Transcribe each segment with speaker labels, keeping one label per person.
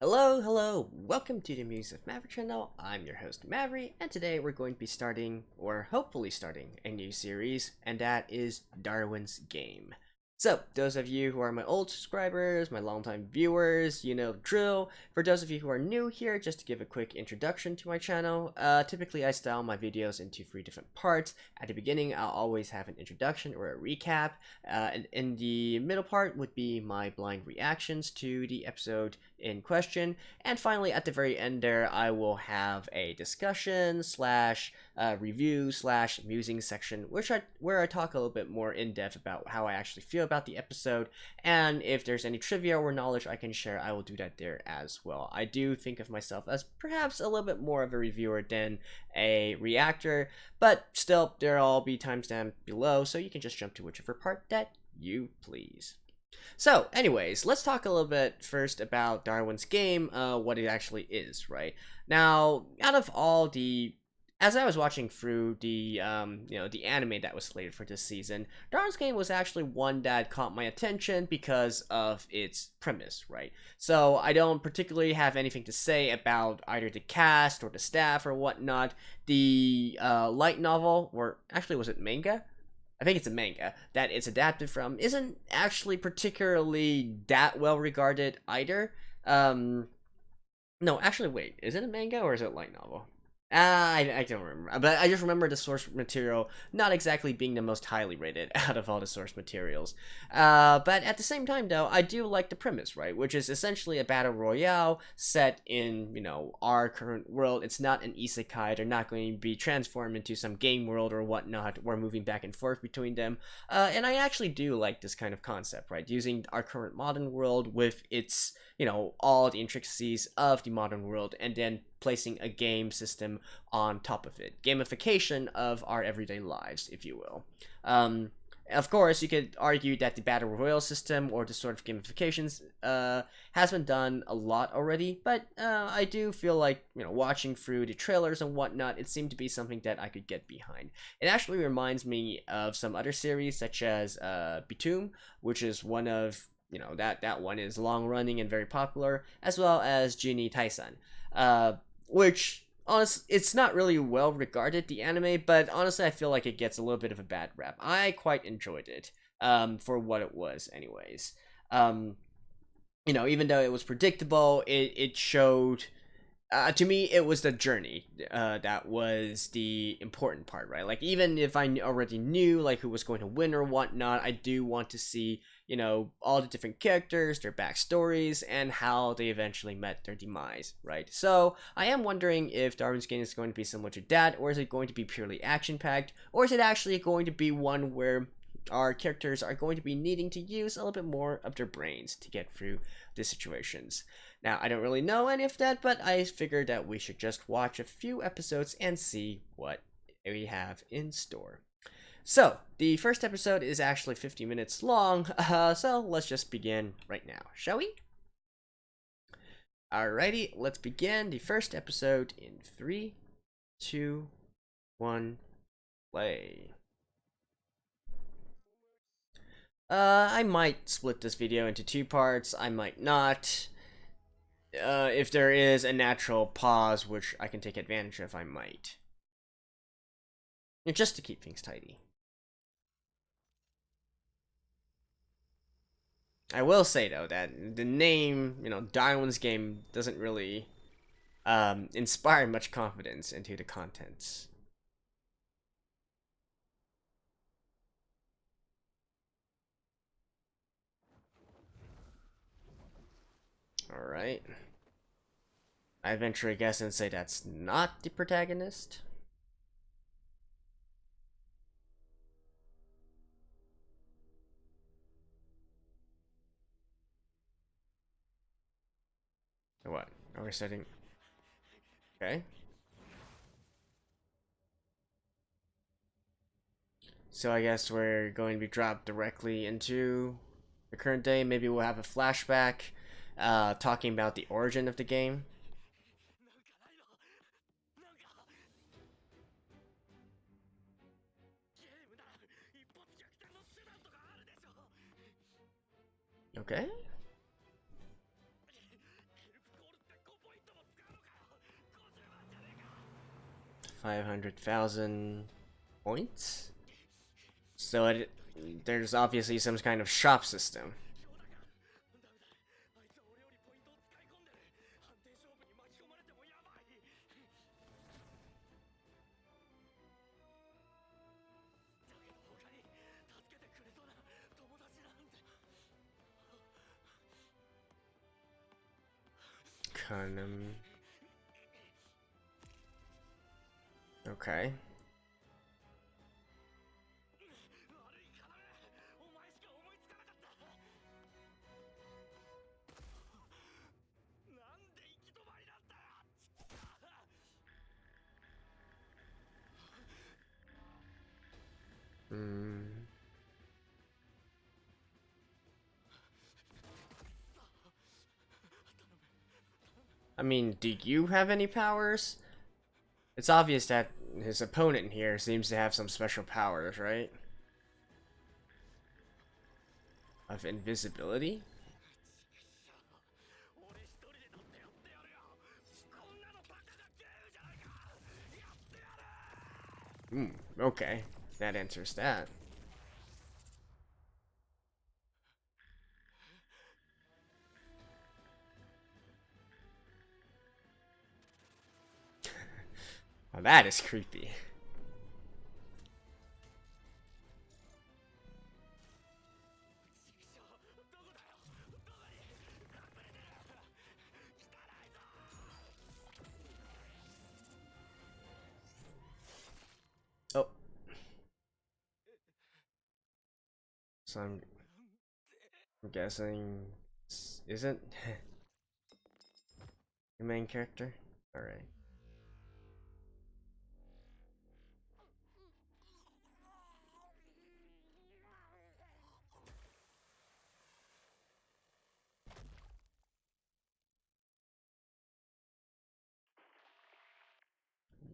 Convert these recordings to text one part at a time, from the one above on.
Speaker 1: Hello, welcome to the Musings of Maverick channel. I'm your host Maverick, and today we're going to be starting, or hopefully starting, a new series, and that is Darwin's Game. So, those of you who are my old subscribers, my longtime viewers, you know the drill. For those of you who are new here, just to give a quick introduction to my channel, typically I style my videos into 3 different parts. At the beginning, I'll always have an introduction or a recap, and in the middle part would be my blind reactions to the episode in question, and finally at the very end there I will have a discussion slash review slash musing section where I talk a little bit more in depth about how I actually feel about the episode, and if there's any trivia or knowledge I can share, I will do that there as well. I do think of myself as perhaps a little bit more of a reviewer than a reactor, but still there'll all be timestamps below, so you can just jump to whichever part that you please. So, anyways, let's talk a little bit first about Darwin's Game, what it actually is, right? Now, out of all the, as I was watching through the, the anime that was slated for this season, Darwin's Game was actually one that caught my attention because of its premise, right? So, I don't particularly have anything to say about either the cast or the staff or whatnot. The light novel, or actually was it manga? I think it's a manga that it's adapted from, isn't actually particularly that well regarded either. No, actually, wait, is it a manga or is it a light novel? I don't remember, but I just remember the source material not exactly being the most highly rated out of all the source materials. But at the same time, though, I do like the premise, right? Which is essentially a battle royale set in, our current world. It's not an isekai. They're not going to be transformed into some game world or whatnot. We're moving back and forth between them. And I actually do like this kind of concept, right? Using our current modern world with its, all the intricacies of the modern world, and then placing a game system on top of it. Gamification of our everyday lives, if you will. Of course, you could argue that the Battle Royale system or the sort of gamifications has been done a lot already, but I do feel like, watching through the trailers and whatnot, it seemed to be something that I could get behind. It actually reminds me of some other series, such as Bitum, which is one of, that one is long running and very popular, as well as Jini Taisan. Which, honestly, it's not really well regarded, the anime, but honestly I feel like it gets a little bit of a bad rap. I quite enjoyed it, for what it was anyways. Even though it was predictable, it showed, to me, it was the journey that was the important part, right? Like, even if I already knew, like, who was going to win or whatnot, I do want to see, all the different characters, their backstories, and how they eventually met their demise, right? So, I am wondering if Darwin's Game is going to be similar to that, or is it going to be purely action-packed, or is it actually going to be one where our characters are going to be needing to use a little bit more of their brains to get through the situations. Now, I don't really know any of that, but I figured that we should just watch a few episodes and see what we have in store. So, the first episode is actually 50 minutes long, so let's just begin right now, shall we? Alrighty, let's begin the first episode in 3, 2, 1, play. I might split this video into 2 parts, I might not. If there is a natural pause, which I can take advantage of, I might. Just to keep things tidy. I will say, though, that the name, Darwin's Game doesn't really inspire much confidence into the contents. Alright. I venture a guess and say that's not the protagonist. What? Are we setting? Okay. So I guess we're going to be dropped directly into the current day. Maybe we'll have a flashback talking about the origin of the game. Okay. 500,000 points. So there's obviously some kind of shop system. Okay. I mean, do you have any powers? It's obvious that his opponent here seems to have some special powers, right? Of invisibility? Okay. That answers that. Well, that is creepy. Oh. So I'm guessing isn't the main character? Alright.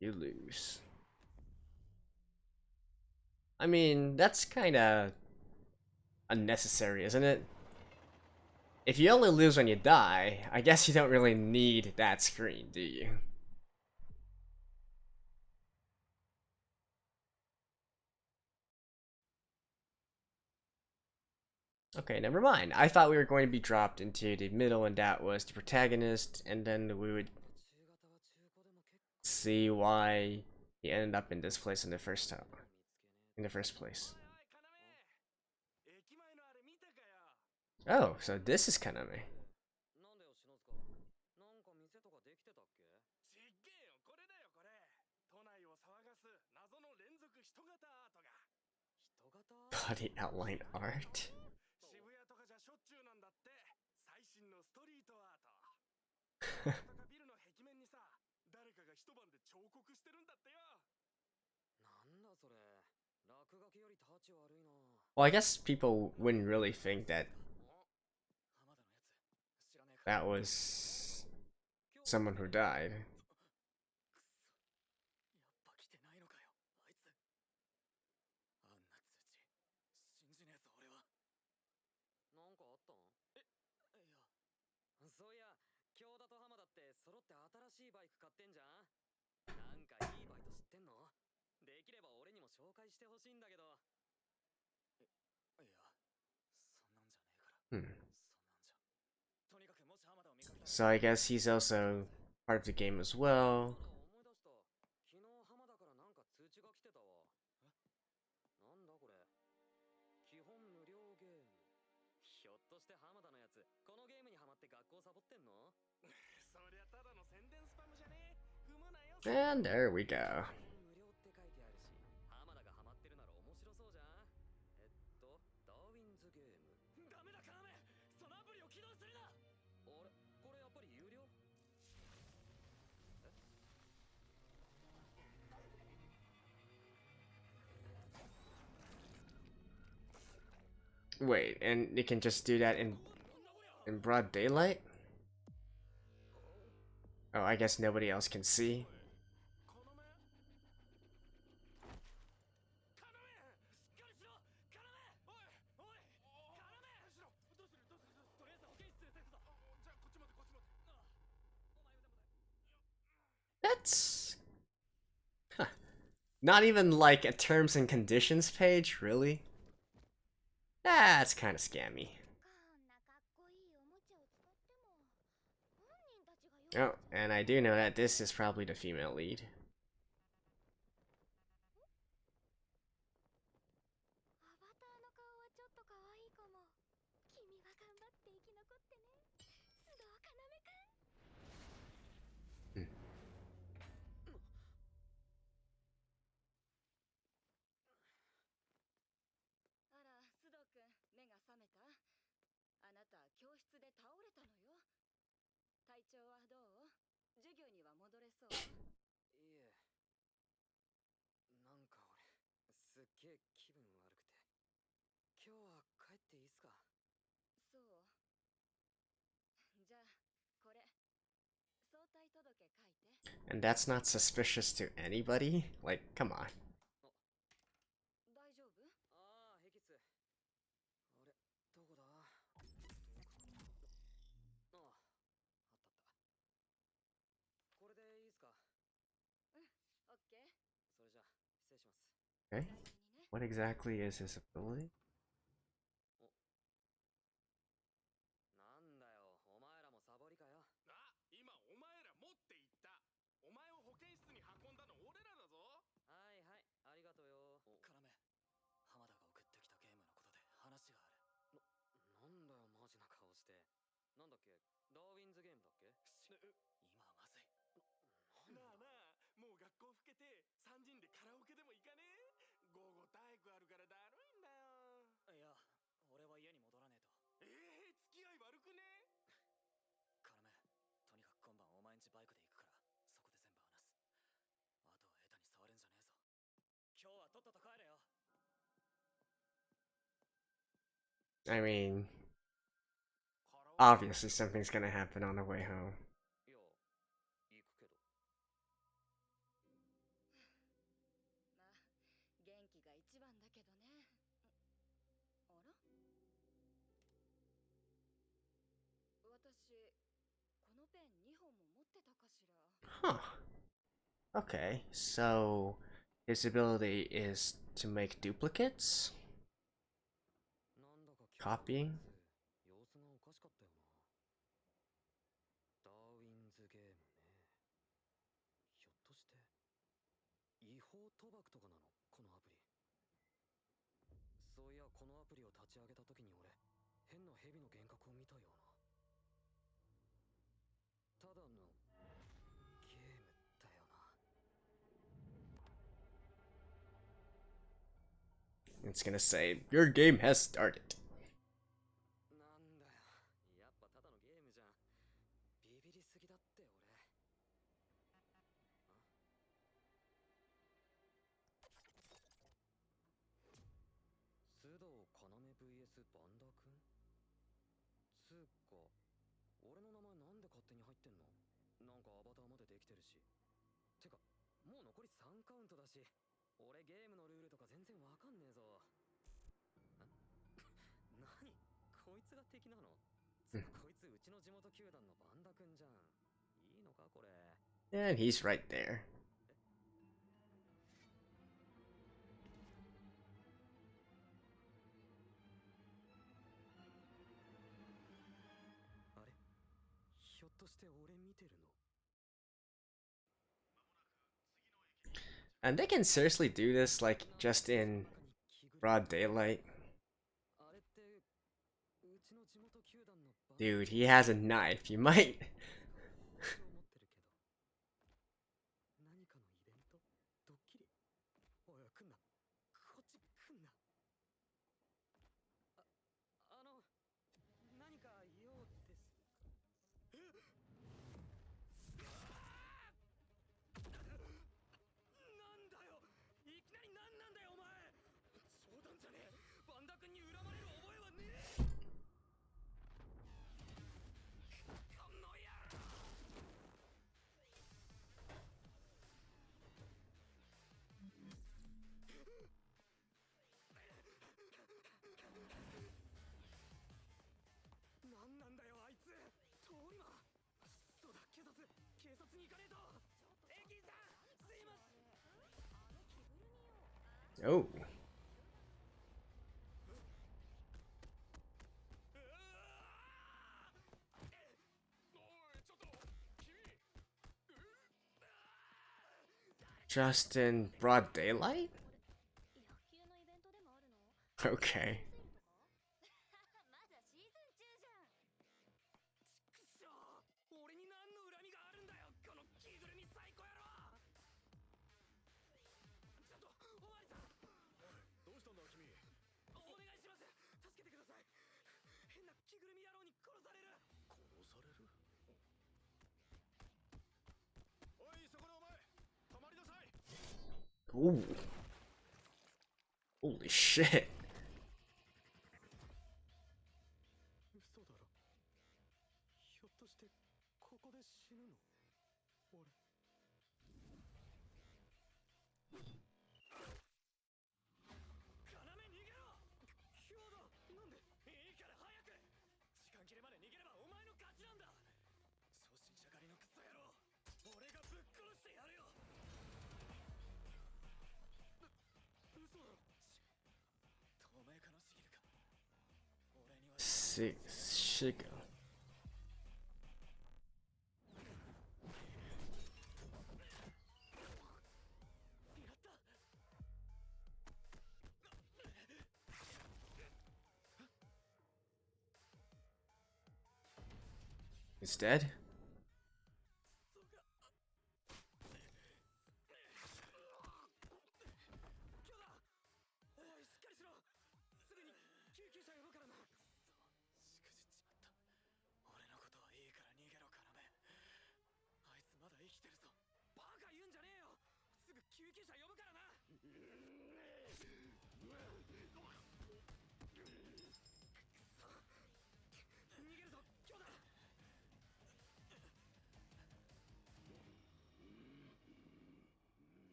Speaker 1: You lose. I mean, that's kinda unnecessary, isn't it? If you only lose when you die, I guess you don't really need that screen, do you? Okay, never mind. I thought we were going to be dropped into the middle and that was the protagonist, and then we would see why he ended up in this place in the first time. In the first place. Oh, so this is Kaname. Body outline art? Well, I guess people wouldn't really think that that was someone who died. Hmm. So I guess he's also part of the game as well. And there we go. Wait, and you can just do that in broad daylight? Oh, I guess nobody else can see. That's Not even like a terms and conditions page, really? That's kind of scammy. Oh, and I do know that this is probably the female lead. And that's not suspicious to anybody? Like, come on. Okay. What exactly is his ability? I mean, obviously something's gonna happen on the way home. Huh. Okay, so his ability is to make duplicates? Copying? It's gonna say, your game has started. And he's right there. And they can seriously do this, like, just in broad daylight. Dude, he has a knife. You might... Oh. Just in broad daylight? Okay. Ooh. Holy shit. Shiga. It's dead?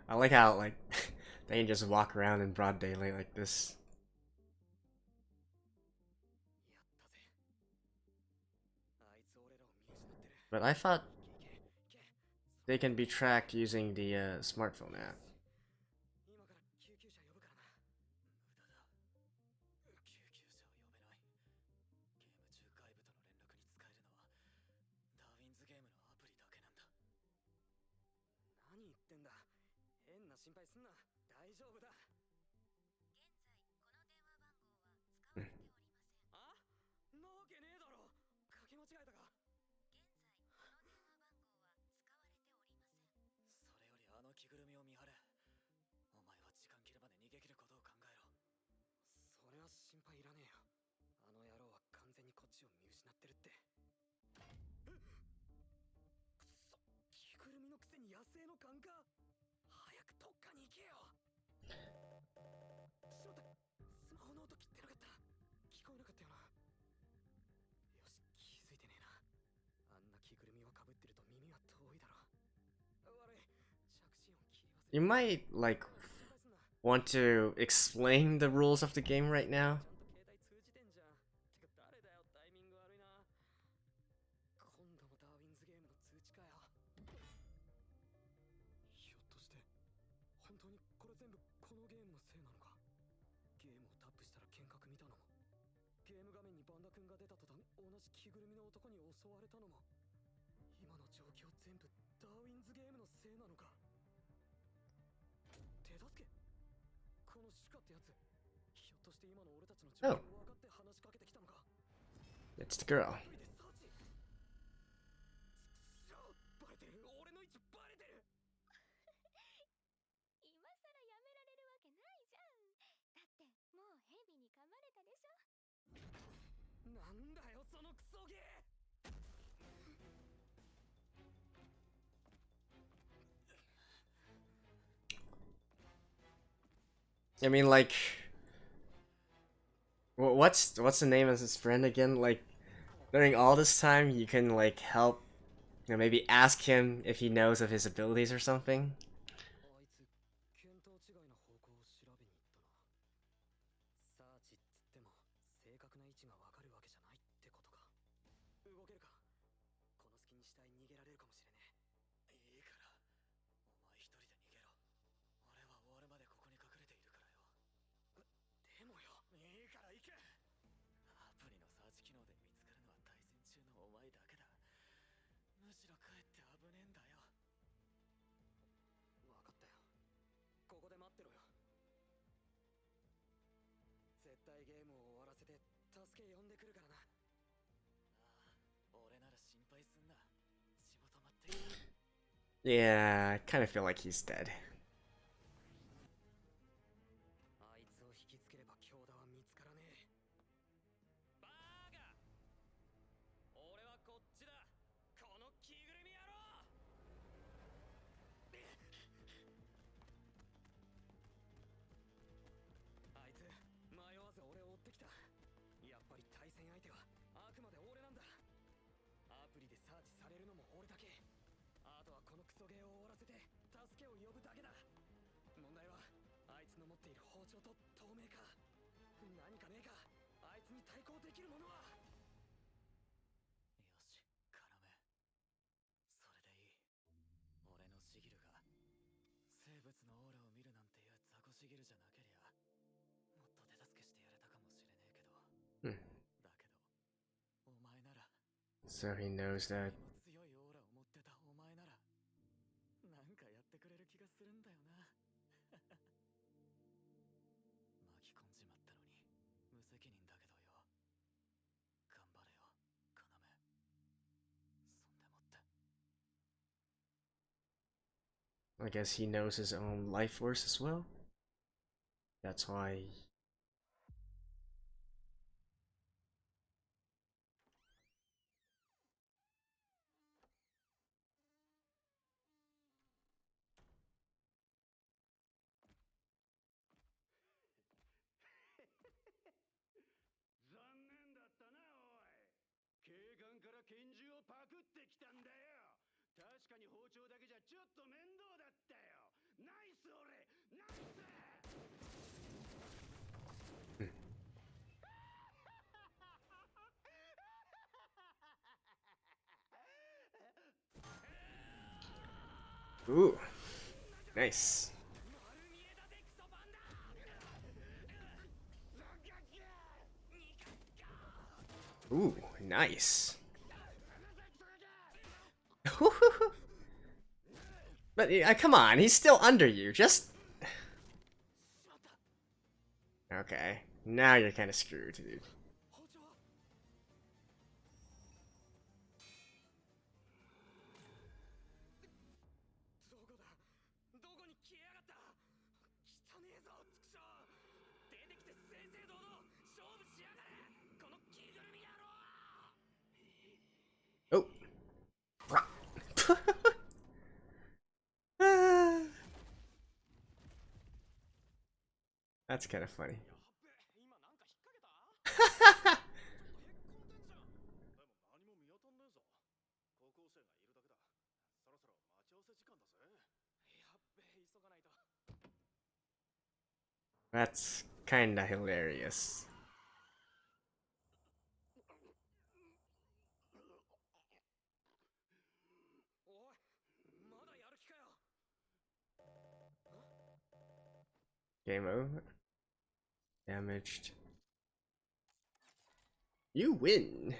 Speaker 1: I like how, like, they can just walk around in broad daylight like this. But I thought they can be tracked using the smartphone app. You might, like, want to explain the rules of the game right now. Oh. It's the girl. I mean, like, what's the name of his friend again? Like, during all this time, you can like help, maybe ask him if he knows of his abilities or something. Yeah, I kind of feel like he's dead. Hmm. So he knows that. I guess he knows his own life force as well. That's why. Ooh, nice. Ooh, nice. But come on, he's still under you. Just okay. Now you're kind of screwed, dude. Oh. That's kind of funny. That's kind of hilarious. Game over. Damaged. You win.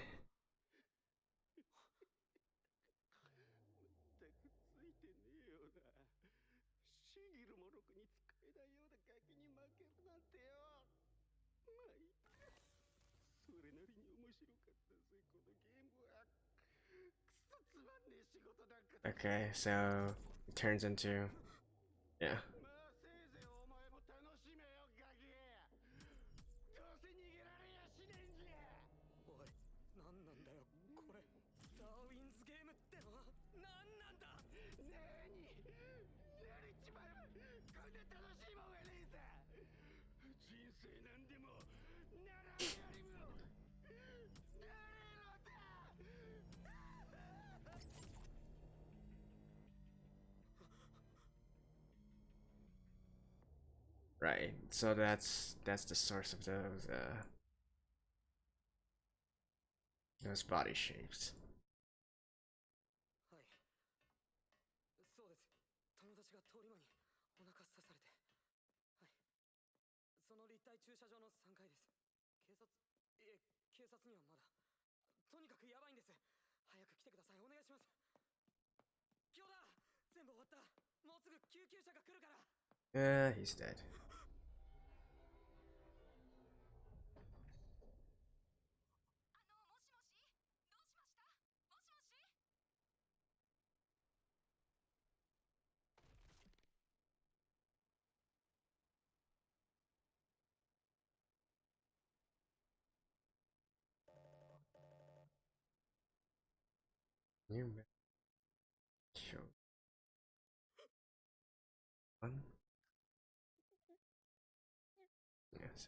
Speaker 1: Okay, so it turns into yeah. Right. So that's the source of those body shapes.
Speaker 2: はい。そうです。友達が通り魔にお腹刺されて。はい。その立体駐車場の3階です。警察にはまだ。とにかくやばいんです。早く来てください。お願いします。今日だ。全部終わった。もうすぐ救急車が来るから。
Speaker 1: He's dead.
Speaker 2: もしもしどうしましたもしもし
Speaker 1: New show one. Yes.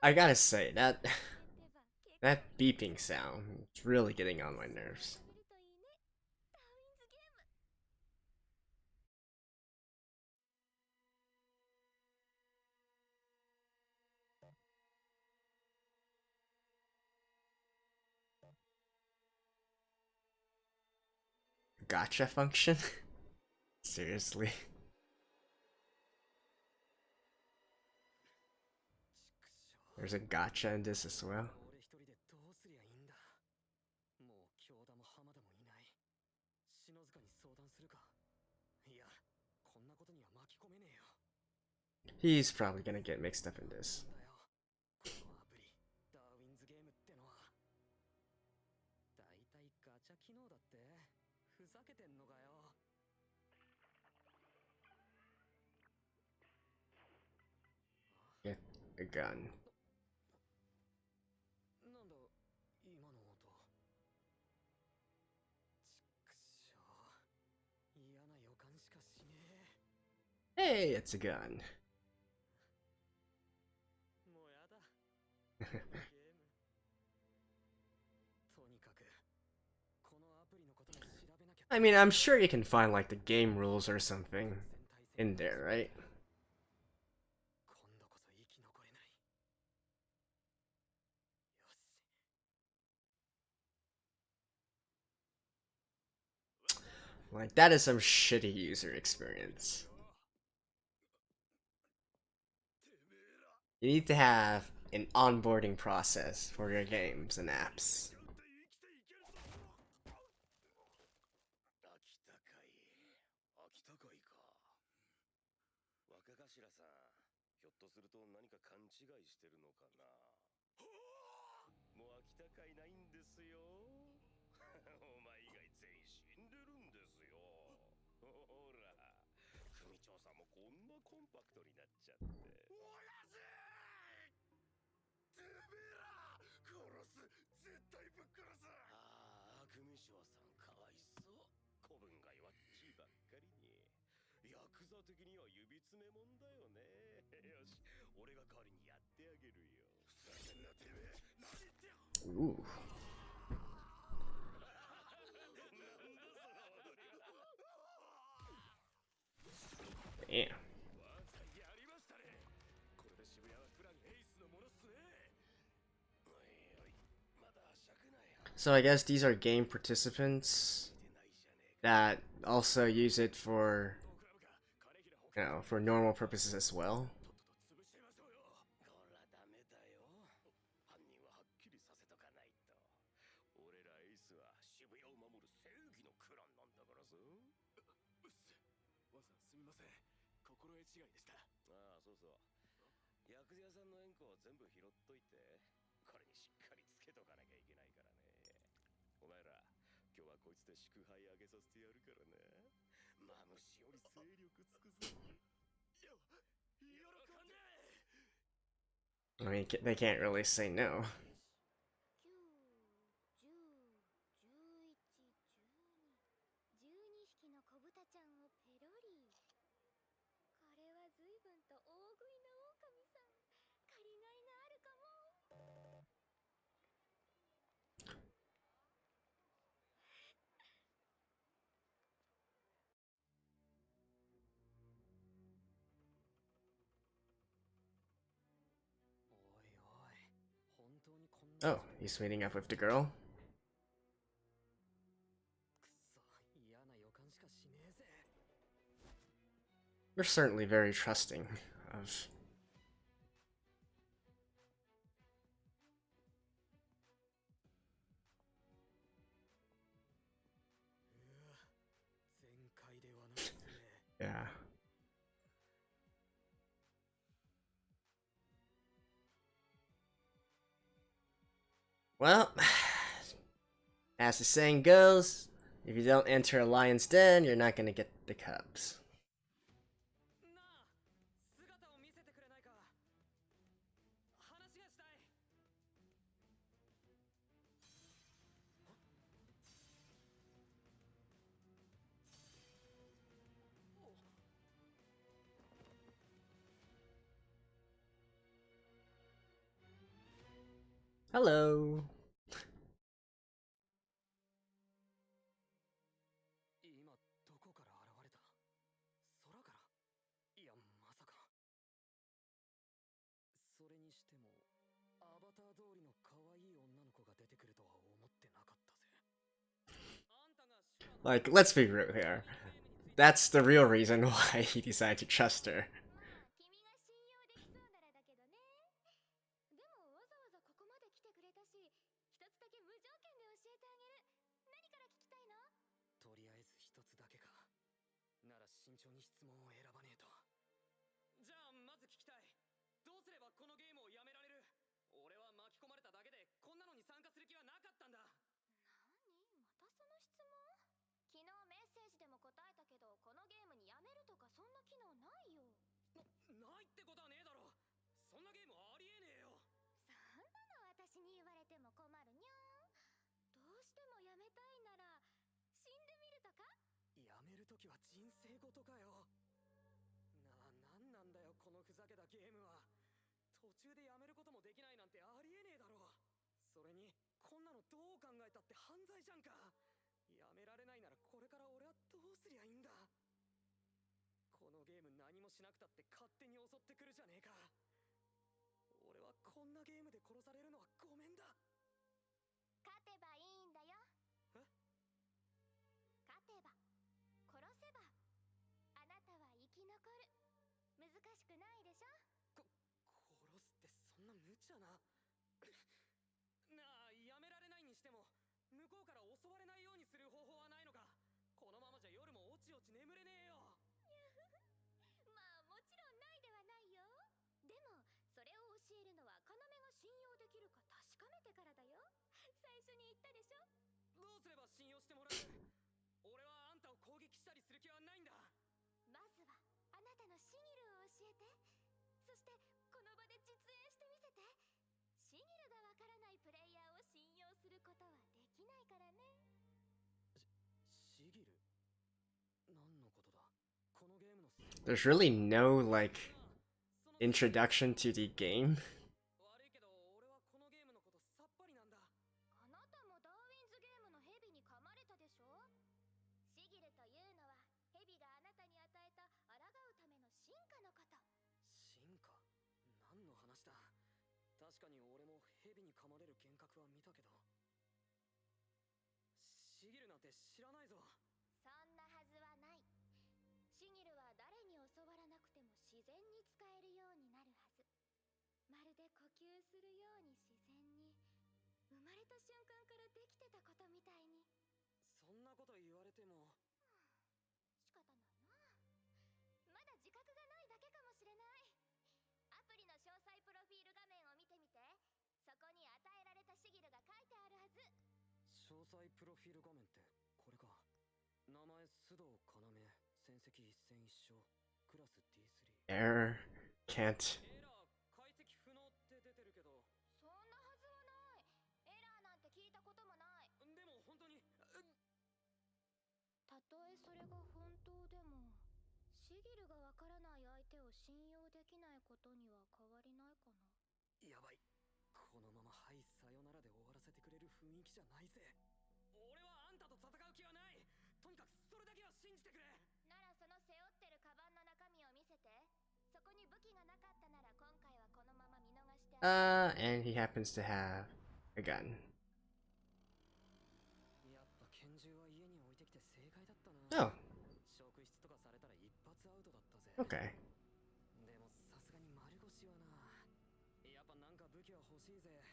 Speaker 1: I gotta say that that beeping sound is really getting on my nerves. Gotcha function? Seriously? There's a gotcha in this as well.
Speaker 2: 俺一人でどうすりゃいいんだ。もう京田も浜田もいない。篠塚に相談するか。いや、こんなことには巻き込めねえよ。
Speaker 1: He's probably gonna get mixed up in this.
Speaker 2: このアプリ、ダーウィンズゲームってのは。だいたいガチャ機能だって。ふざけてんのかよ。
Speaker 1: Get a gun.
Speaker 2: なんだ今の音。ちくしょう。嫌な予感しかしねえ。
Speaker 1: Hey, it's a gun.
Speaker 2: もうやだ。ゲーム。とにかくこのアプリのことも調べなきゃ。
Speaker 1: I mean, I'm sure you can find like the game rules or something in there, right?
Speaker 2: 今度こそ生き残れない。よし。
Speaker 1: Like, that is some shitty user experience. You need to have an onboarding process for your games and apps.
Speaker 2: お
Speaker 1: Ooh. Damn. So I guess these are game participants that also use it for, for normal purposes as well. I mean, they can't really say no.
Speaker 2: 9、10、11、12。
Speaker 3: 豚ちゃんをペロリ。これは随分と大食いな狼さん。借りがいがあるかも。
Speaker 1: Oh, he's meeting up with the girl. They're certainly very trusting of. Yeah. Well, as the saying goes, if you don't enter a lion's den, you're not gonna get the cubs. Hello.
Speaker 2: 今どこから現れた？空から？いやまさか。それにしてもアバター通りの可愛い女の子が出てくるとは思ってなかったぜ。
Speaker 1: Like, let's be real here. That's the real reason why he decided to trust her.
Speaker 3: 君が信用できそうならだけどね。でもわざわざここまで来てくれたし、一つだけ無条件で教えてあげる。何から聞きたいの？
Speaker 2: とりあえず一つだけか。なら慎重に質問を選ばねえと。じゃあまず聞きたい。どうすればこのゲームをやめられる？俺は巻き込まれただけでこんなのに参加する気はなかったんだ。
Speaker 3: 何？またその質問？昨日メッセージでも答えたけど、このゲームにやめるとかそんな機能ないよ。
Speaker 2: ないってことはねえだろ。そんなゲームありえねえよ。
Speaker 3: そんなの私に言われても困るにゃん。どうしてもやめたいなら死んでみるとか？
Speaker 2: やめるときは人生ごとかよ。なんなんだよこのふざけたゲームは。途中でやめることもできないなんてありえねえだろ。それにこんなのどう考えたって犯罪じゃんか。やめられないならこれから俺はどうすりゃいいんだ。このゲーム何もしなくたって勝手に襲ってくるじゃねえか。俺はこんなゲームで殺されるのはごめんだ。
Speaker 3: 勝てばいいんだよ。
Speaker 2: え？
Speaker 3: 勝てば、殺せば、あなたは生き残る。難しくないでしょ？
Speaker 2: 殺すってそんな無茶な。なあ、やめられないにしても向こうから襲われないようにする方法はないのか。このままじゃ夜もおちおち眠れねえよ。
Speaker 3: まあもちろんないではないよ。でもそれを教えるのは要が信用できるか確かめてからだよ。最初に言ったでしょ。
Speaker 2: どうすれば信用してもらえる？俺はあんたを攻撃したりする気はないんだ。
Speaker 3: まずはあなたのシギルを教えて。そしてこの場で実演してみせて。シギルがわからないプレイヤーを信用することはできないからね。
Speaker 2: シギル？何のことだ？このゲームの。
Speaker 1: There's really no, like, introduction to the game.
Speaker 2: 悪いけど俺はこのゲームのことさっぱりなんだ。
Speaker 3: あなたもダーウィンズゲームのヘビに噛まれたでしょ。シギルというのはヘビがあなたに与えた抗うための進化のこと。
Speaker 2: 進化？何の話だ。確かに俺もヘビに噛まれる幻覚は見たけど、シギルなんて知らないぞ。
Speaker 3: そんなはずはない。シギルは誰に教わらなくても自然に使えるようになるはず。まるで呼吸するように自然に、生まれた瞬間からできてたことみたいに。
Speaker 2: そんなこと言われても。
Speaker 3: 仕方ないな。まだ自覚がないだけかもしれない。アプリの詳細プロフィール画面を見てみて。そこに与えられたシギルが書いてあるはず。
Speaker 2: 詳細プロフィール画面ってこれか。名前須藤要、戦績一戦一勝、クラス D3。
Speaker 1: Error. Can't.
Speaker 2: エラー解析不能って出てるけど。
Speaker 3: そんなはずはない。エラーなんて聞いたこともない。
Speaker 2: でも本当に。
Speaker 3: たとえそれが本シギルがわからない相手を信用できないことには変わりないかな。
Speaker 2: やばい。このままはいさよならで終わらせてくれる雰囲気じゃないぜ。俺はあんたと戦う気はない。とにかくそれだけは信じてくれ。
Speaker 3: ならその背負ってるカバンの中身を見せて。そこに武器がなかったなら今回はこのまま見逃して
Speaker 1: And he happens to have a gun.
Speaker 2: やっぱ拳銃は家に置いてきて正解だったな。
Speaker 1: Oh,
Speaker 2: 職質とかされたら一発アウトだったぜ。
Speaker 1: okay.
Speaker 2: でもさすがに丸腰はな。やっぱなんか武器は欲しいぜ。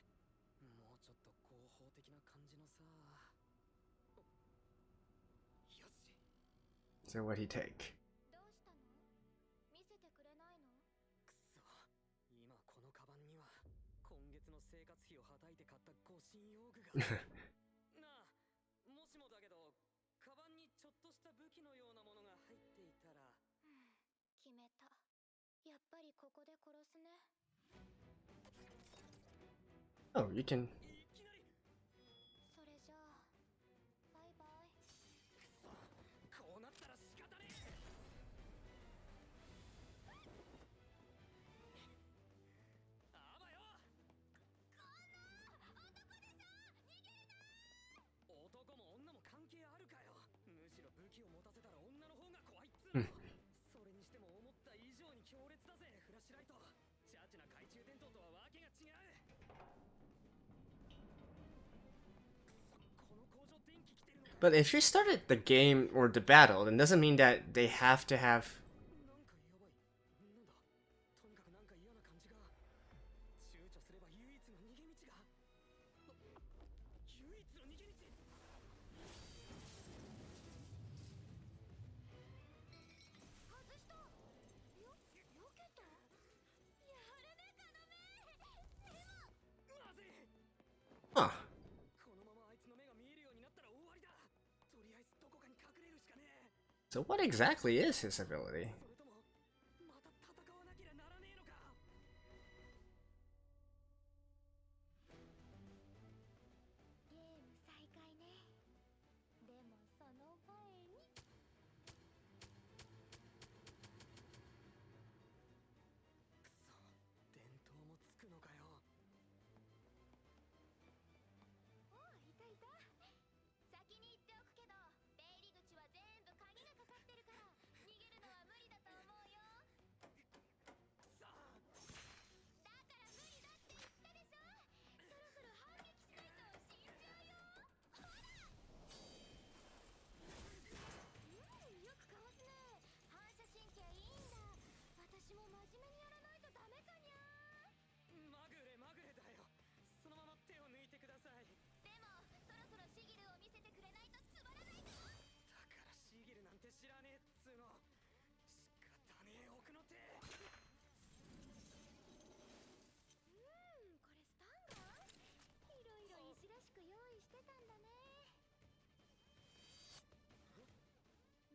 Speaker 2: もうちょっと合法的な感じのさ。よし。
Speaker 1: So what'd he take?
Speaker 3: どうしたの？見せてくれないの？
Speaker 2: くそ。今このカバンには今月の生活費をはたいて買った護身用具が。なあ、もしもだけどカバンにちょっとした武器のようなものが入っていたら。
Speaker 3: 決めた。やっぱりここで殺すね。
Speaker 1: Oh, you can.
Speaker 2: いきなり。
Speaker 3: それじゃあバイバイ。
Speaker 2: こうなったら仕方ねえ。あばよ。男も女も関係あるかよ。むしろ武器を持たせたら女の方が怖いっつうの。それにしても思った以上に強烈だぜフラッシュライト。チャチな懐中電灯とはわけが違う。この工場電気来てるのか。
Speaker 1: But if you started the game or the battle, then doesn't mean that they have to have.
Speaker 2: なんかやばい。なんだ。とにかくなんか嫌な感じが。躊躇すれば唯一の逃げ道が。唯一の逃げ道。
Speaker 3: 外した。よけた。やるねカノメ。でも
Speaker 2: まずい。
Speaker 1: Huh.
Speaker 2: このままあいつの目が見えるようになったら終わりだ。とりあえずどこかに隠れるしかねえ。
Speaker 1: So what exactly is his ability?
Speaker 2: それともまた戦わなきゃならねえのか。
Speaker 3: ゲーム再開ね。でもその前に。
Speaker 2: くそ、伝統もつくのかよ。
Speaker 3: おう、いたいた。先に言っておくけど出入り口は全部鍵がかかってるから逃げるのは無理だと思うよ。
Speaker 2: さあ。
Speaker 3: だから無理だって言ったでしょ。そろそろ反撃しないと死んじゃうよ。ほら。よくかわすね。反射神経いいんだ。私も真面目にやらないとダメかにゃ。
Speaker 2: まぐれまぐれだよ。そのまま手を抜いてください。
Speaker 3: でもそろそろシギルを見せてくれないとつまらないぞ。
Speaker 2: だからシギルなんて知らねえっつうの。仕方ねえ奥の手。
Speaker 3: これスタンガン？いろいろいじらしく用意してたんだね。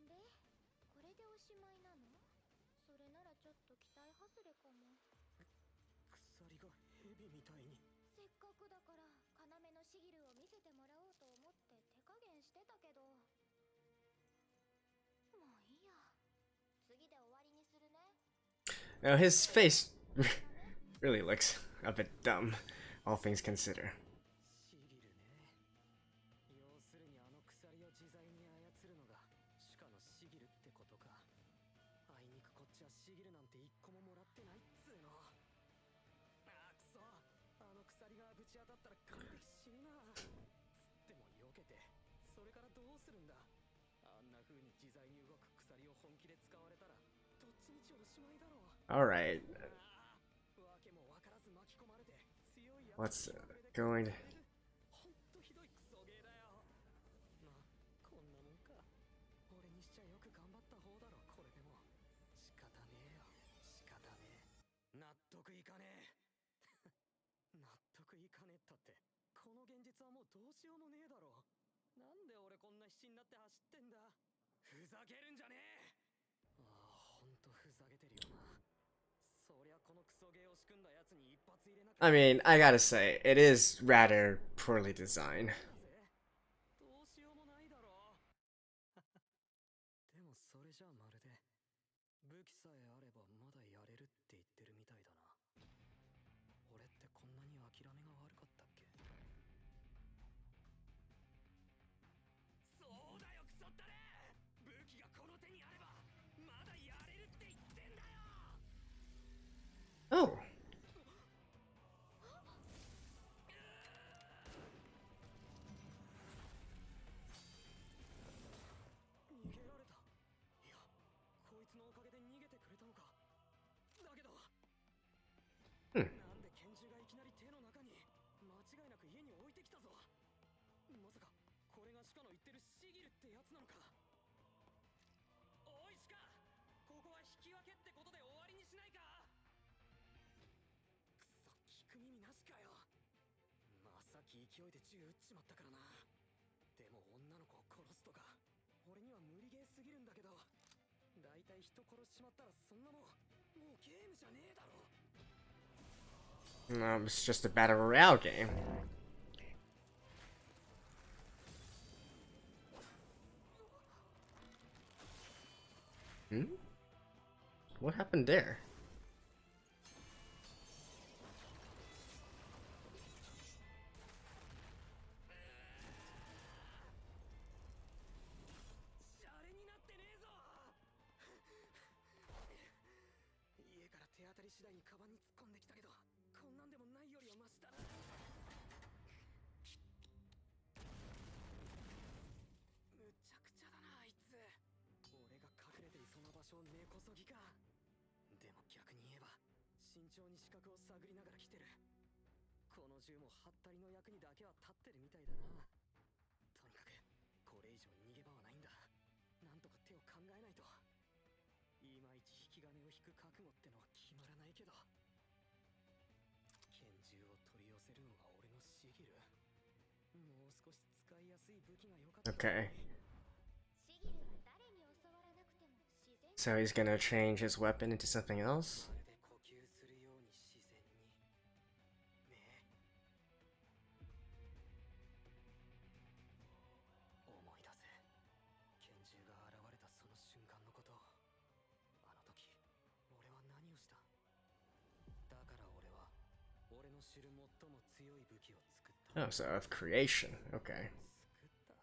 Speaker 3: で、これでおしまいなの？それならちょっと期待外れかも。
Speaker 2: 鎖が蛇みたいに。
Speaker 3: せっかくだから要のシギルを見せてもらおうと思って手加減してたけど。もういいや。次で終わりにするね。
Speaker 1: Now his face really looks a bit dumb, all things considered.
Speaker 2: シギルね。要するにあの鎖を自在に操るのが主家のシギルってことか。あいにくこっちはシギルなんて一個ももらってないっつうの。ああくそ。あの鎖がぶち当たったら完璧死ぬな。つっても避けてそれからどうするんだ。あんな風に自在に動く鎖を本気で使われたらどっちみちおしまいだろう。
Speaker 1: Alright,
Speaker 2: わけもわからず巻き込まれて強いやつ
Speaker 1: what's
Speaker 2: にまぐれで
Speaker 1: going.
Speaker 2: ほんとひどいクソゲーだよ。まあこんなもんか。俺にしちゃよく頑張った方だろ。これでも仕方ねえよ。仕方ねえ。納得いかねえ。納得いかねえったってこの現実はもうどうしようもねえだろ。なんで俺こんな必死になって走ってんだ。ふざけるんじゃねえ。ああほんとふざけてるよな。そりゃこのクソゲーを仕組んだやつに一発入れなくて。
Speaker 1: I mean, I gotta say, it is rather poorly designed.
Speaker 2: どうしようもないだろう。でもそれじゃあまるで武器さえあればまだやれるって言ってるみたいだな。俺ってこんなに諦めが悪かったっけ。そうだよクソったれ。武器がこの手にあればまだやれるって言ってんだよ。
Speaker 1: Oh.
Speaker 2: 逃げられた。いや、こいつのおかげで逃げてくれたのか。だけど、なんで拳銃がいきなり手の中に。間違いなく家に置いてきたぞ。まさかこれがシカの言ってるシギルってやつなのか。おいシカ、ここは引き分けってことで終わりにしないか。くそ、聞く耳なしかよ。まあさっき勢いで銃撃っちまったからな。でも女の子を殺すとか俺には無理ゲーすぎるんだけど。だいたい人殺しちまったらそんなもうゲームじゃねえだろ。
Speaker 1: No, it's just a battle royale game. What happened there?
Speaker 2: シャレになってねえぞ。家から手当たり次第にカバンに突っ込んできたけど、こんなんでもないよりはマシだな。むちゃくちゃだなあいつ。俺が隠れていそうな場所を根こそぎか。でも逆に言えば慎重に視覚を探りながら来てる。この銃もハッタリの役にだけは立ってるみたいだな。とにかくこれ以上逃げ場はないんだ。なんとか手を考えないと。いまいち引き金を引く覚悟ってのは決まらないけど、拳銃を取り寄せるのが俺のシギル。もう少し使いやすい武器が良かった。
Speaker 1: Okay.
Speaker 3: シギルは誰に教わらなくても自然に
Speaker 1: So he's gonna change his weapon into something else?
Speaker 2: まるで呼吸するように自然にね。思い出せ、拳銃が現れたその瞬間のこと。あの時俺は何をした。だから俺は俺の知る最も強い武器を作った。
Speaker 1: Oh, so of creation. Okay.
Speaker 2: 作った。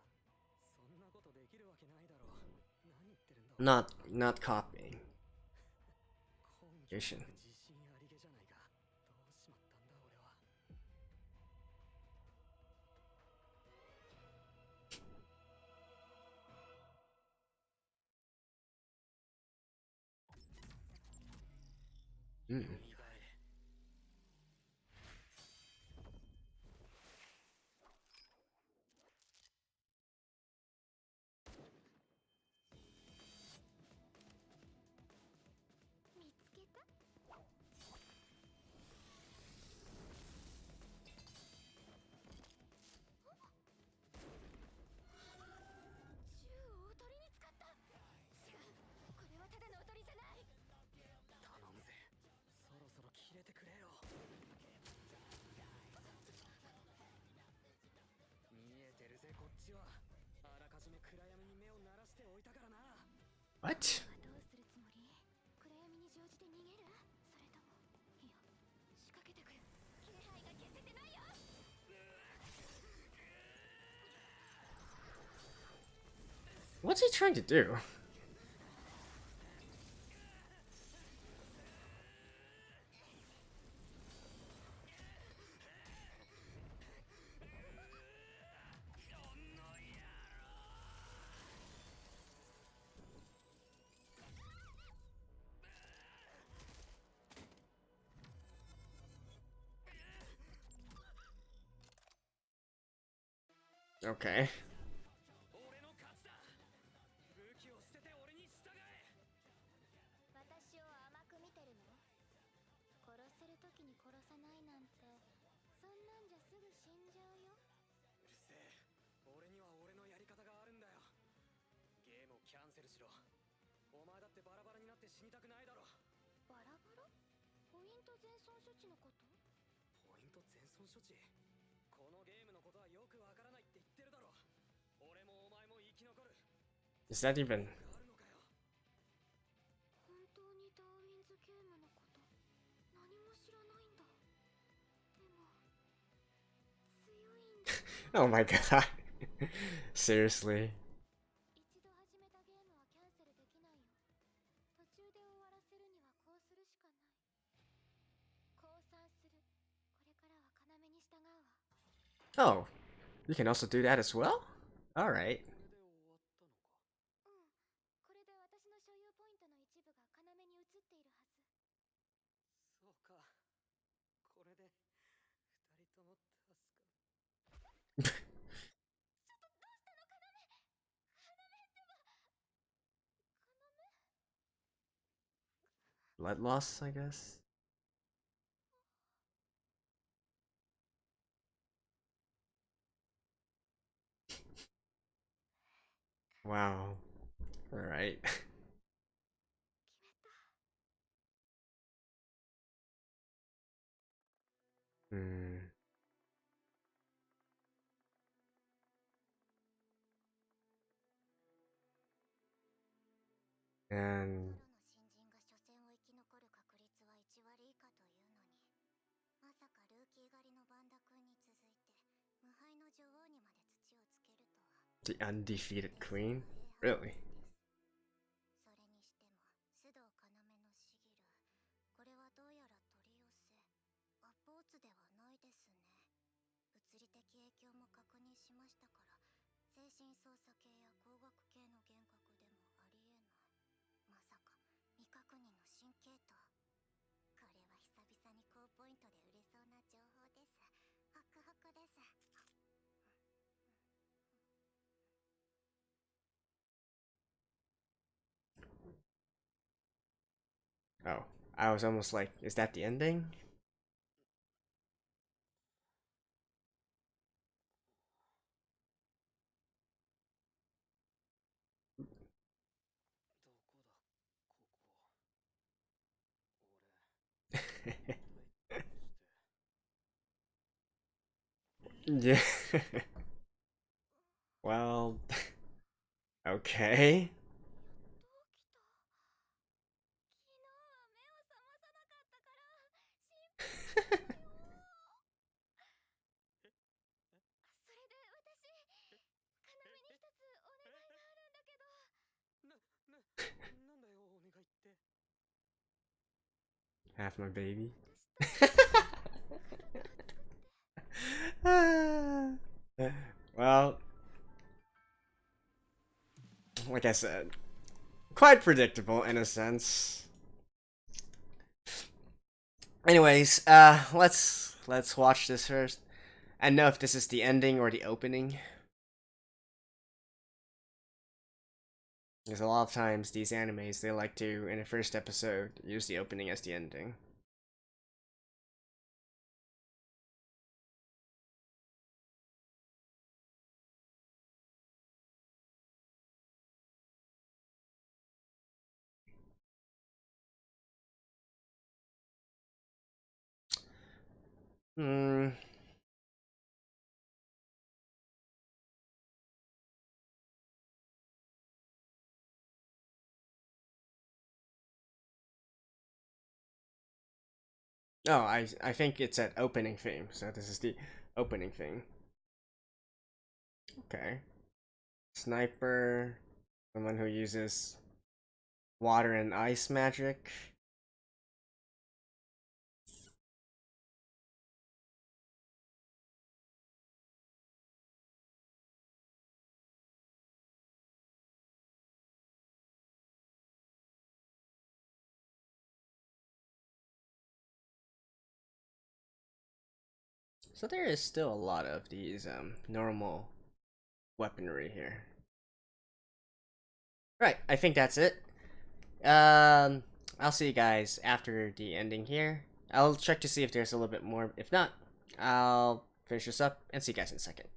Speaker 2: そんなことできるわけないだろう。何言ってるんだ。
Speaker 1: Not copying.
Speaker 2: 根拠なく自信ありげじゃないか。どうしまったんだ俺は。
Speaker 3: 見つけた。銃をおとりに使った。違う、これはただのおとりじゃない。
Speaker 2: 頼むぜ、そろそろ切れてくれよ。見えてるぜこっちは。あらかじめ暗闇に目を鳴らしておいたからな。
Speaker 1: What?
Speaker 3: どうするつもり？暗闇に乗じて逃げる？それとも、いや、仕掛けてくる。気配が消せてないよ。
Speaker 1: What's he trying to do? Okay.
Speaker 2: 俺の勝ちだ。武器を捨てて俺に従え。
Speaker 3: 私を甘く見てるの？殺せる時に殺さないなんて、そんなんじゃすぐ死んじゃうよ。
Speaker 2: うるせえ。俺には俺のやり方があるんだよ。ゲームをキャンセルしろ。お前だってバラバラになって死にたくないだろ。
Speaker 3: バラバラ？ポイント全損処置のこと？
Speaker 2: ポイント全損処置。このゲームのことはよくわからないって言ってるだろ。俺もお前も生き残る。
Speaker 1: Is that even?
Speaker 2: あるのかよ。
Speaker 3: 本当？
Speaker 1: Oh my god. Seriously.
Speaker 3: 一度始めたゲームはキャンセルできないよ。途中で終わらせるにはこうするしかない。降参する。これからは要に従うわ。
Speaker 1: Oh, you can also do that as well? Alright.
Speaker 2: これで終わったのか。
Speaker 3: うん。これで私の所有ポイントの一部が要に移っているはず。
Speaker 2: そうか。これで二人とも助かる。
Speaker 1: Blood loss, I guess? Wow. Alright. うん。And
Speaker 3: プロの新人が初戦を生き残る確率は1割以下というのに、まさかルーキー狩りのバンダ君に続いて無敗の女王にまで土をつけるとは。
Speaker 1: the undefeated queen? Really?
Speaker 3: それにしても須藤要のシギル、これはどうやら取り寄せアポーツではないですね。物理的影響も確認しましたから、精神操作系や工学系の幻覚でもありえない。まさか未確認の新系統。これは久々に高ポイントで売れそうな情報です。ホクホクです。
Speaker 1: Oh, I was almost like, is that the ending?
Speaker 2: どこだ、ここ。俺、
Speaker 1: Yeah. Well, okay.
Speaker 3: 昨日は目を覚まさなかったから心配だよ。それで私、要に一つお願いがあるんだけど。
Speaker 2: なんだよ、お願いって。
Speaker 1: Half my baby.
Speaker 3: 私と
Speaker 1: Well, like I said, quite predictable in a sense. Anyways, let's watch this first and know if this is the ending or the opening. Because a lot of times these animes, they like to, in the first episode, use the opening as the ending. Hmm. Oh, I think it's an opening theme, so this is the opening thing. Okay. Sniper, someone who uses water and ice magic. So there is still a lot of these normal weaponry here. Right, I think that's it. I'll see you guys after the ending here. I'll check to see if there's a little bit more. If not, I'll finish this up and see you guys in a second.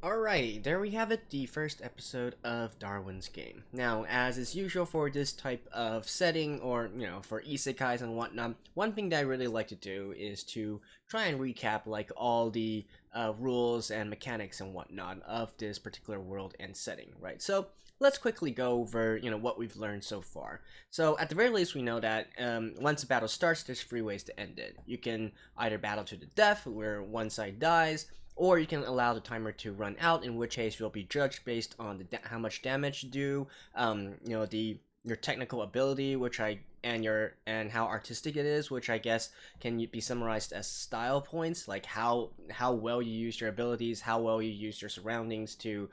Speaker 1: Alrighty, there we have it, the first episode of Darwin's Game. Now, as is usual for this type of setting, or, for isekais and whatnot, one thing that I really like to do is to try and recap, like, all the rules and mechanics and whatnot of this particular world and setting, right? So, let's quickly go over, what we've learned so far. So, at the very least, we know that once a battle starts, there's three ways to end it. You can either battle to the death, where one side dies, or you can allow the timer to run out, in which case you'll be judged based on how much damage you do, your technical ability, and how artistic it is, which I guess can be summarized as style points, like how well you use your abilities, how well you use your surroundings to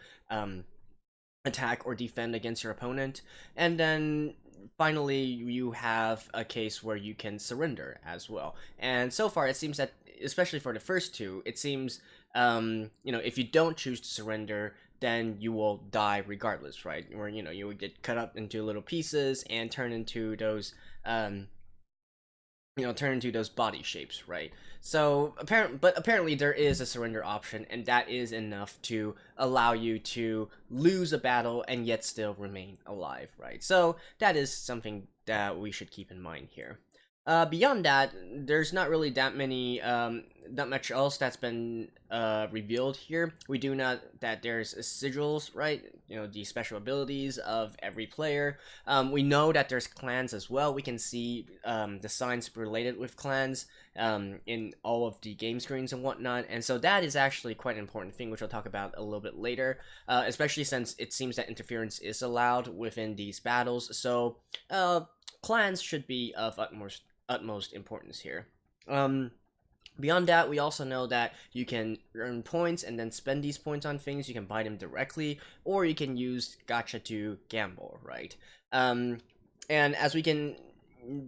Speaker 1: attack or defend against your opponent. And then finally you have a case where you can surrender as well. And so far it seems that, especially for the first two, it seems if you don't choose to surrender, then you will die regardless, right? Or you would get cut up into little pieces and turn into those body shapes, right? So apparently there is a surrender option, and that is enough to allow you to lose a battle and yet still remain alive, right? So that is something that we should keep in mind here. Beyond that, there's not really that much else that's been revealed here. We do know that there's sigils, right? The special abilities of every player. We know that there's clans as well. We can see the signs related with clans in all of the game screens and whatnot. And so that is actually quite an important thing, which I'll talk about a little bit later, especially since it seems that interference is allowed within these battles. So clans should be of utmost importance here. Beyond that, we also know that you can earn points and then spend these points on things. You can buy them directly, or you can use gacha to gamble, right? And as we can,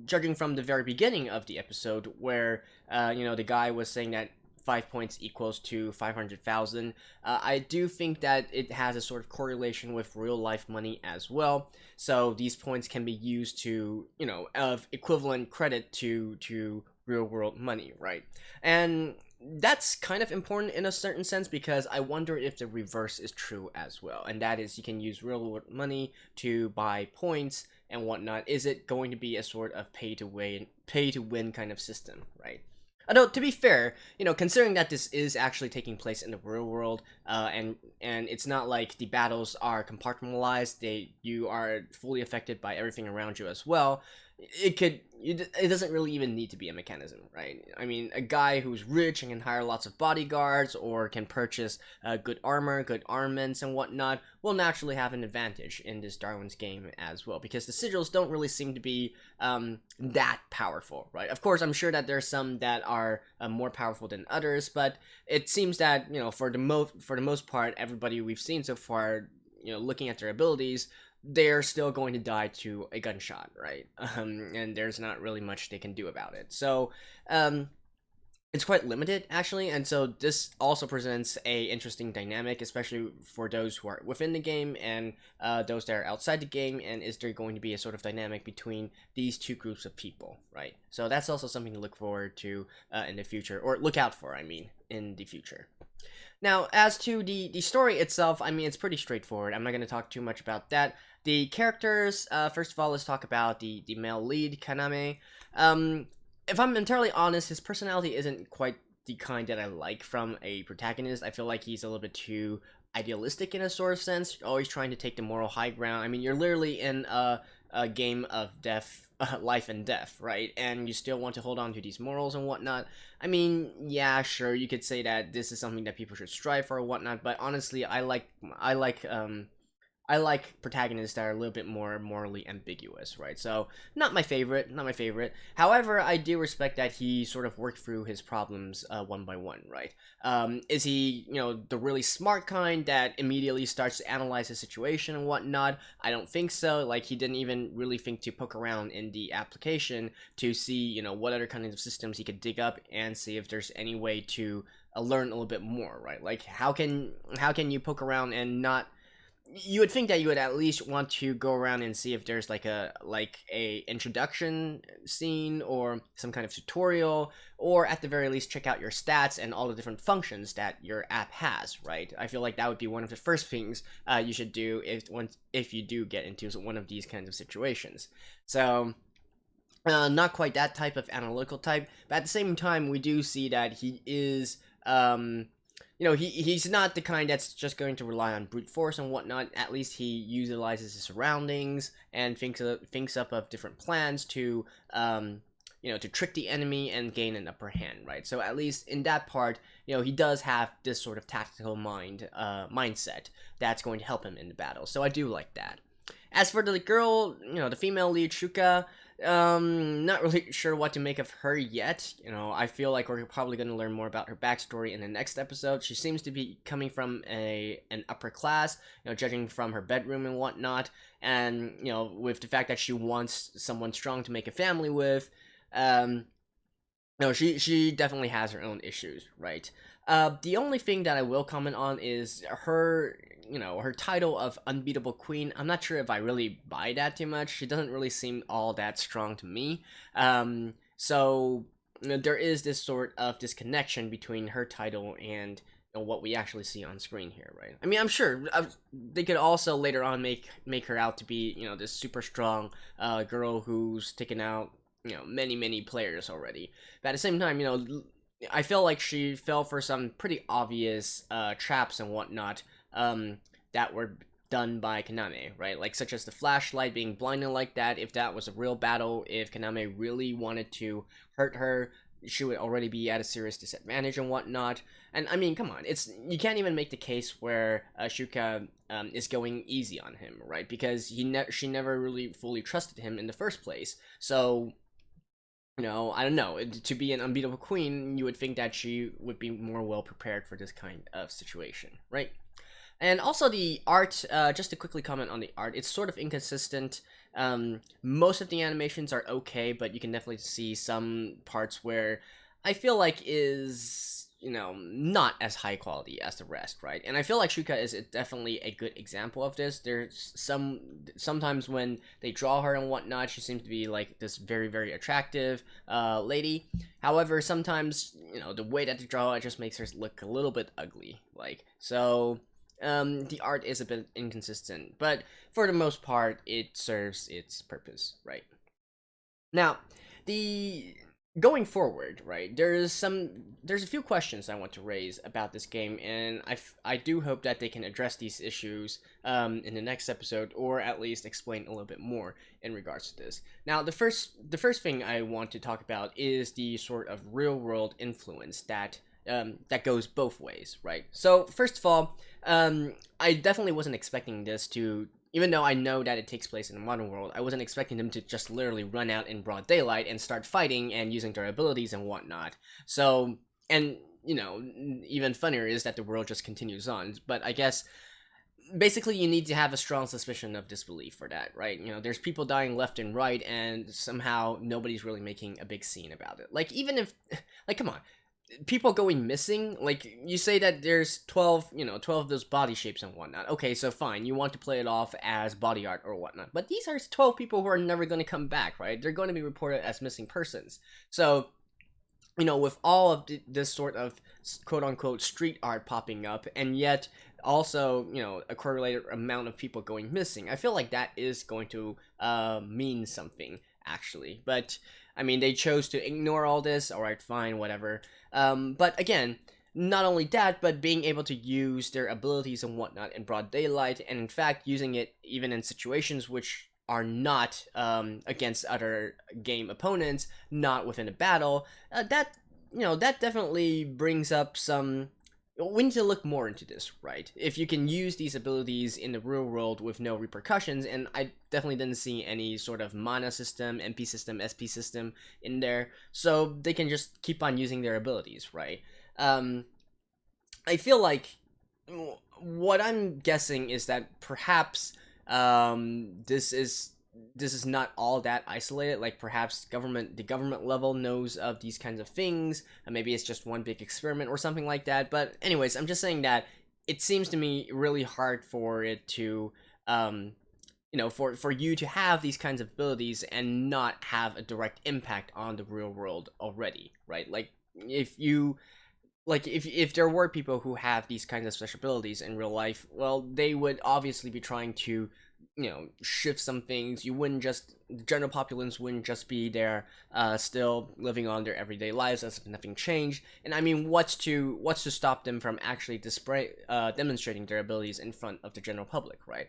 Speaker 1: judging from the very beginning of the episode, where the guy was saying that 5 points equals to 500,000. I do think that it has a sort of correlation with real life money as well. So these points can be used to, of equivalent credit to real world money, right? And that's kind of important in a certain sense, because I wonder if the reverse is true as well. And that is, you can use real world money to buy points and whatnot. Is it going to be a sort of pay to win kind of system, right? Although, to be fair, considering that this is actually taking place in the real world, and it's not like the battles are compartmentalized, you are fully affected by everything around you as well, it doesn't really even need to be a mechanism, right? I mean, a guy who's rich and can hire lots of bodyguards, or can purchase good armor, good armaments, and whatnot, will naturally have an advantage in this Darwin's game as well, because the sigils don't really seem to be that powerful, right? Of course, I'm sure that there's some that are more powerful than others, but it seems that, for the most part, everybody we've seen so far, looking at their abilities, they're still going to die to a gunshot, right? And there's not really much they can do about it. So, it's quite limited, actually, and so this also presents a interesting dynamic, especially for those who are within the game and those that are outside the game. And is there going to be a sort of dynamic between these two groups of people, right? So that's also something to look forward to in the future, or look out for, I mean, in the future. Now, as to the story itself, I mean, it's pretty straightforward. I'm not going to talk too much about that. The characters, first of all, let's talk about the male lead, Kaname. If I'm entirely honest, his personality isn't quite the kind that I like from a protagonist. I feel like he's a little bit too idealistic in a sort of sense, always trying to take the moral high ground. I mean, you're literally in a game of life and death, right? And you still want to hold on to these morals and whatnot. I mean, yeah, sure, you could say that this is something that people should strive for or whatnot, but honestly, I like protagonists that are a little bit more morally ambiguous, right? So, not my favorite. However, I do respect that he sort of worked through his problems one by one, right? Is he, the really smart kind that immediately starts to analyze the situation and whatnot? I don't think so. Like, he didn't even really think to poke around in the application to see, what other kinds of systems he could dig up and see if there's any way to learn a little bit more, right? Like, how can you poke around and not... You would think that you would at least want to go around and see if there's like a introduction scene or some kind of tutorial, or at the very least check out your stats and all the different functions that your app has, right? I feel like that would be one of the first things you should do if you do get into one of these kinds of situations. So not quite that type of analytical type, but at the same time, we do see that he is he's not the kind that's just going to rely on brute force and whatnot. At least he utilizes his surroundings and thinks up of different plans to, to trick the enemy and gain an upper hand, right? So at least in that part, he does have this sort of tactical mindset that's going to help him in the battle. So I do like that. As for the girl, the female lead, Shuka, not really sure what to make of her yet. I feel like we're probably going to learn more about her backstory in the next episode. She seems to be coming from an upper class, judging from her bedroom and whatnot, and with the fact that she wants someone strong to make a family with. She definitely has her own issues, right? The only thing that I will comment on is her title of Unbeatable Queen. I'm not sure if I really buy that too much. She doesn't really seem all that strong to me. So there is this sort of disconnection between her title and what we actually see on screen here, right? I mean, I'm sure they could also later on make her out to be, this super strong girl who's taken out, many players already. But at the same time, I feel like she fell for some pretty obvious traps and whatnot that were done by Kaname, right? Like, such as the flashlight being blinded like that. If that was a real battle, if Kaname really wanted to hurt her, she would already be at a serious disadvantage and whatnot. And I mean, come on, you can't even make the case where Shuka is going easy on him, right? Because she never really fully trusted him in the first place. So, I don't know. To be an unbeatable queen, you would think that she would be more well prepared for this kind of situation, right? And also the art, just to quickly comment on the art, it's sort of inconsistent. Most of the animations are okay, but you can definitely see some parts where I feel like is, not as high quality as the rest, right? And I feel like Shuka is definitely a good example of this. There's sometimes when they draw her and whatnot, she seems to be like this very, very attractive lady. However, sometimes, the way that they draw it just makes her look a little bit ugly, like, so... the art is a bit inconsistent, but for the most part, it serves its purpose, right? Now, going forward, right, there's a few questions I want to raise about this game, and I do hope that they can address these issues in the next episode, or at least explain a little bit more in regards to this. Now, the first thing I want to talk about is the sort of real-world influence that goes both ways, right? So, first of all, I definitely wasn't expecting this to, even though I know that it takes place in the modern world, I wasn't expecting them to just literally run out in broad daylight and start fighting and using their abilities and whatnot. So, and, even funnier is that the world just continues on, but I guess... basically, you need to have a strong suspicion of disbelief for that, right? There's people dying left and right, and somehow nobody's really making a big scene about it. Like, even if... like, come on. People going missing, like, you say that there's 12 of those body shapes and whatnot. Okay, so fine, you want to play it off as body art or whatnot, but these are 12 people who are never going to come back, right? They're going to be reported as missing persons. So, with all of this sort of quote-unquote street art popping up, and yet also, a correlated amount of people going missing, I feel like that is going to mean something, actually. But, I mean, they chose to ignore all this, alright, fine, whatever. But again, not only that, but being able to use their abilities and whatnot in broad daylight, and in fact, using it even in situations which are not against other game opponents, not within a battle, that definitely brings up some... we need to look more into this, right? If you can use these abilities in the real world with no repercussions, and I definitely didn't see any sort of mana system, MP system, SP system in there, so they can just keep on using their abilities, right? I feel like what I'm guessing is that perhaps this is not all that isolated. Like, perhaps the government level knows of these kinds of things, and maybe it's just one big experiment or something like that. But anyways, I'm just saying that it seems to me really hard for it to for you to have these kinds of abilities and not have a direct impact on the real world already, right? Like, if there were people who have these kinds of special abilities in real life, well, they would obviously be trying to shift some things. The general populace wouldn't just be there still living on their everyday lives as if nothing changed. And I mean, what's to stop them from actually demonstrating their abilities in front of the general public, right?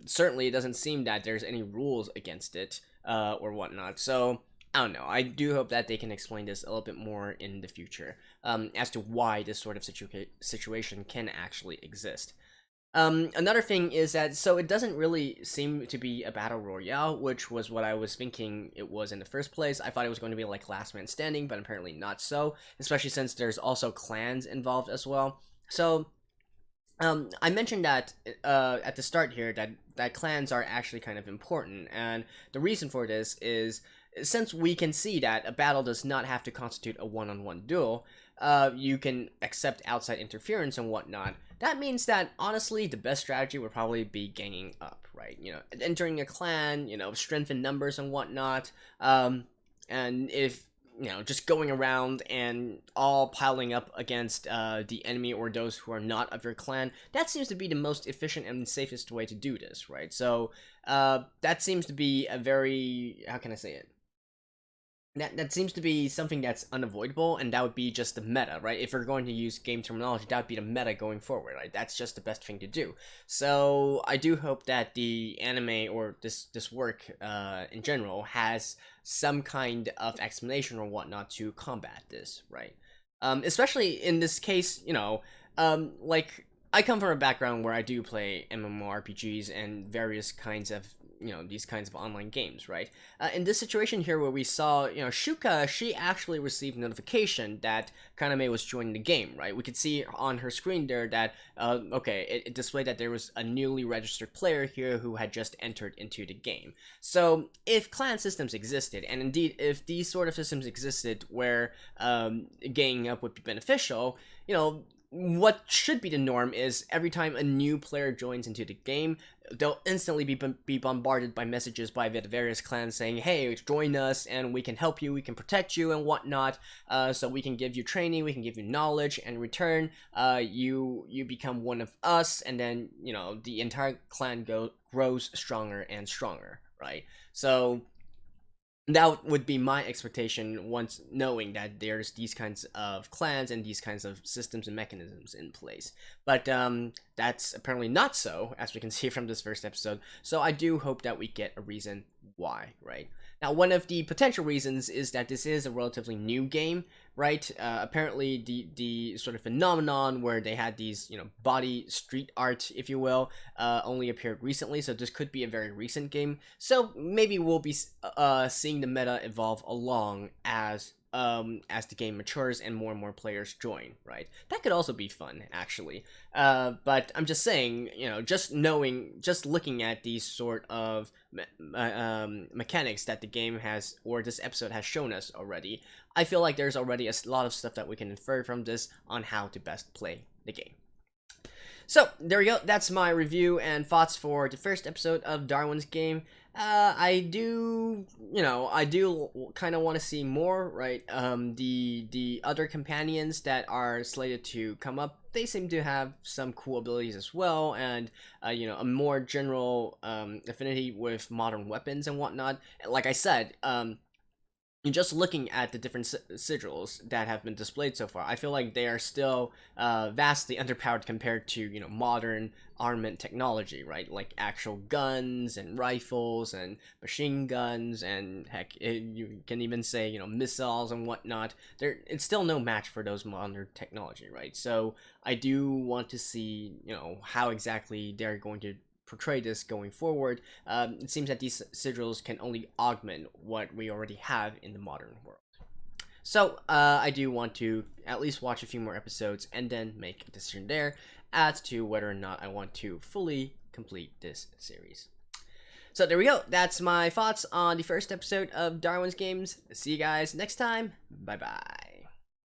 Speaker 1: Certainly it doesn't seem that there's any rules against it or whatnot. So I don't know. I do hope that they can explain this a little bit more in the future, as to why this sort of situation can actually exist. Another thing is that, so it doesn't really seem to be a battle royale, which was what I was thinking it was in the first place. I thought it was going to be like last man standing, but apparently not so, especially since there's also clans involved as well. So, I mentioned that at the start here that clans are actually kind of important, and the reason for this is, since we can see that a battle does not have to constitute a one-on-one duel, you can accept outside interference and whatnot. That means that, honestly, the best strategy would probably be ganging up, right? You know, entering a clan, you know, strength in numbers and whatnot, and if, you know, just going around and all piling up against the enemy or those who are not of your clan, that seems to be the most efficient and safest way to do this, right? So, that seems to be a very, how can I say it? That seems to be something that's unavoidable, and that would be just the meta, right? If we're going to use game terminology, that would be the meta going forward, right? That's just the best thing to do. So I do hope that the anime or this work in general has some kind of explanation or whatnot to combat this, right? Especially in this case, you know, like, I come from a background where I do play MMORPGs and various kinds of, you know, these kinds of online games, right? In this situation here where we saw, you know, Shuka, she actually received notification that Kaname was joining the game, right? We could see on her screen there that, okay, it displayed that there was a newly registered player here who had just entered into the game. So, if clan systems existed, and indeed, if these sort of systems existed where ganging up would be beneficial, you know, what should be the norm is every time a new player joins into the game, they'll instantly be bombarded by messages by the various clans saying, hey, join us and we can help you, we can protect you and whatnot, so we can give you training, we can give you knowledge, and in return, you become one of us, and then, you know, the entire clan grows stronger and stronger, right? So that would be my expectation once knowing that there's these kinds of clans and these kinds of systems and mechanisms in place. But that's apparently not so, as we can see from this first episode. So I do hope that we get a reason why, right? Now, one of the potential reasons is that this is a relatively new game, right? Apparently, the sort of phenomenon where they had these, you know, body street art, if you will, only appeared recently. So this could be a very recent game. So maybe we'll be seeing the meta evolve along as the game matures and more players join, right? That could also be fun, actually. But I'm just saying, you know, just looking at these sort of mechanics that the game has, or this episode has shown us already, I feel like there's already a lot of stuff that we can infer from this on how to best play the game. So, there we go. That's my review and thoughts for the first episode of Darwin's Game. I do kind of want to see more, right? The other companions that are slated to come up, they seem to have some cool abilities as well, and, you know, a more general, affinity with modern weapons and whatnot. Like I said, just looking at the different sigils that have been displayed so far, I feel like they are still vastly underpowered compared to, you know, modern armament technology, right? Like actual guns and rifles and machine guns and, heck, you can even say, you know, missiles and whatnot. It's still no match for those modern technology, right? So I do want to see, you know, how exactly they're going to portray this going forward. It seems that these sigils can only augment what we already have in the modern world. So I do want to at least watch a few more episodes and then make a decision there as to whether or not I want to fully complete this series. So there we go. That's my thoughts on the first episode of Darwin's Games. See you guys next time. Bye bye.